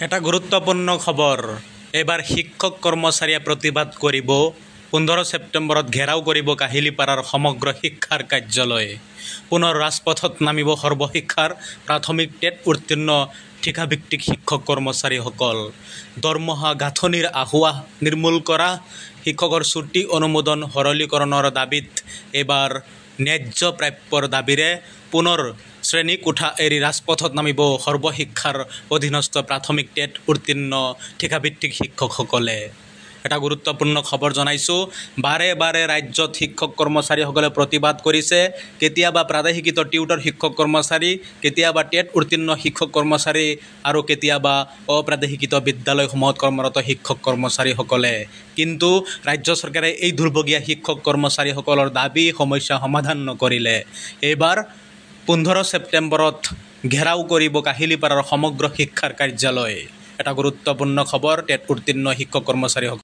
এটা গুৰুত্বপূৰ্ণ খবৰ। এবাৰ শিক্ষক কৰ্মচাৰীয়ে প্ৰতিবাদ কৰিব। 15 ছেপ্টেম্বৰত ঘেৰাও কৰিব কাহিলীপাৰাৰ সমগ্ৰ শিক্ষাৰ কাৰ্যালয়। পুনৰ ৰাজপথত নামিব সৰ্বশিক্ষাৰ প্ৰাথমিক টেট উত্তীৰ্ণ ঠিকাভিত্তিক শিক্ষক কৰ্মচাৰীসকল। দৰমহা গাঁথনিৰ আহুৱা নিৰ্মূল কৰা, শিক্ষকৰ ছুটি অনুমোদন সৰলীকৰণৰ দাবীত এইবাৰ ন্যায্য প্ৰাপ্যৰ দাবীৰে পুনৰ শ্ৰেণীকোঠা এৰি ৰাজপথত নামিব সৰ্বশিক্ষাৰ অধীনস্থ প্ৰাথমিক টেট উত্তীৰ্ণ ঠিকাভিত্তিক শিক্ষকসকলে। এটা গুৰুত্বপূৰ্ণ খবৰ জনাইছোঁ। বাৰে বাৰে ৰাজ্যত শিক্ষক কৰ্মচাৰীসকলে প্ৰতিবাদ কৰিছে। কেতিয়াবা প্ৰাদেশিকৃত টিউটৰ শিক্ষক কৰ্মচাৰী, কেতিয়াবা টেট উত্তীৰ্ণ শিক্ষক কৰ্মচাৰী আৰু কেতিয়াবা অপ্ৰাদেশিকৃত বিদ্যালয়সমূহত কৰ্মৰত শিক্ষক কৰ্মচাৰীসকলে। কিন্তু ৰাজ্য চৰকাৰে এই দুৰ্ভগীয়া শিক্ষক কৰ্মচাৰীসকলৰ দাবী সমস্যা সমাধান নকৰিলে। এইবাৰ 15 ছেপ্টেম্বৰত ঘেৰাও কৰিব কাহিলীপাৰাৰ সমগ্ৰ শিক্ষাৰ কাৰ্যালয়। এটা গুৰুত্বপূৰ্ণ খবৰ টেট উত্তীৰ্ণ শিক্ষক কৰ্মচাৰীসকল।